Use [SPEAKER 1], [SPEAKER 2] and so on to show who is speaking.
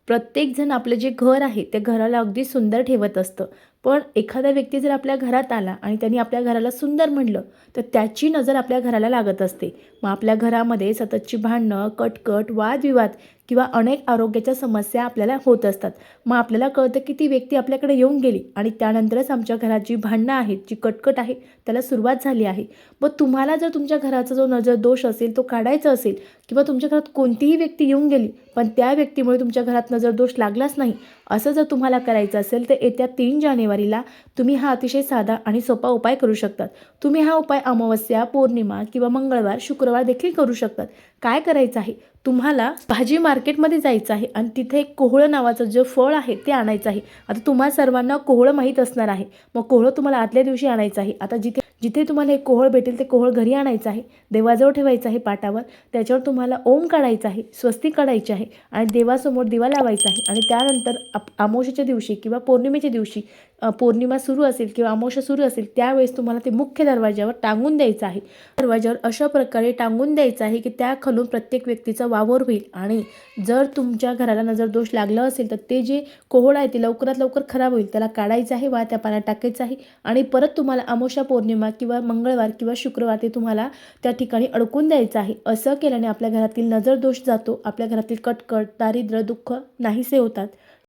[SPEAKER 1] प्रत्येकजण आपलं जे घर आहे ते घराला अगदी सुंदर ठेवत असतं. पण एखादा व्यक्ती जर आपल्या घरात आला आणि त्यांनी आपल्या घराला सुंदर म्हणलं, तर त्याची नजर आपल्या घराला लागत असते. मग आपल्या घरामध्ये सततची भांडणं, कटकट, वादविवाद किंवा अनेक आरोग्याच्या समस्या आपल्याला होत असतात. मग आपल्याला कळतं की ती व्यक्ती आपल्याकडे येऊन गेली आणि त्यानंतरच आमच्या घरात जी भांडणं आहेत, जी कटकट आहे, त्याला सुरुवात झाली आहे. मग तुम्हाला जर तुमच्या घराचा जो नजर दोष असेल तो काढायचा असेल किंवा तुमच्या घरात कोणतीही व्यक्ती येऊन गेली पण त्या व्यक्तीमुळे तुमच्या घरात नजर दोष लागलाच नाही, असं जर तुम्हाला करायचं असेल तर येत्या 3 जानेवारीला तुम्ही हा अतिशय साधा आणि सोपा उपाय करू शकतात. तुम्ही हा उपाय अमावस्या, पौर्णिमा किंवा मंगळवार, शुक्रवार देखील करू शकतात. काय करायचं आहे, तुम्हाला भाजी मार्केटमध्ये जायचं आहे आणि तिथे एक कोहळं नावाचं जे फळ आहे ते आणायचं आहे. आता तुम्हा सर्वांना कोहळं माहीत असणार आहे. मग कोहळं तुम्हाला आदल्या दिवशी आणायचं आहे. आता जिथे जिथे तुम्हाला हे कोहळ भेटेल ते कोहळ घरी आणायचं आहे, देवाजवळ ठेवायचं आहे पाटावर. त्याच्यावर तुम्हाला ओम काढायचा आहे, स्वस्तिक काढायचे आहे आणि देवासमोर दिवा लावायचा आहे आणि त्यानंतर अमावस्येच्या दिवशी किंवा पौर्णिमेच्या दिवशी पौर्णिमा सुरू असेल किंवा अमावस्या सुरू असेल त्यावेळेस तुम्हाला ते मुख्य दरवाजावर टांगून द्यायचं आहे. दरवाजावर अशा प्रकारे टांगून द्यायचं आहे की त्या खालून प्रत्येक व्यक्तीचा वावर होईल आणि जर तुमच्या घराला नजर दोष लागला असेल तर ते जे कोहळ आहे ते लवकरात लवकर खराब होईल. त्याला काढायचं आहे, वाहत्या पाण्यात टाकायचं आहे आणि परत तुम्हाला अमावस्या, पौर्णिमा किंवा मंगळवार किंवा शुक्रवार ते तुम्हाला त्या ठिकाणी अडकून द्यायचं आहे. असं केल्याने आपल्या घरातील नजर दोष जातो. आपल्या घरातील कटकट, दारिद्र्य, दुःख नाहीसे होतात.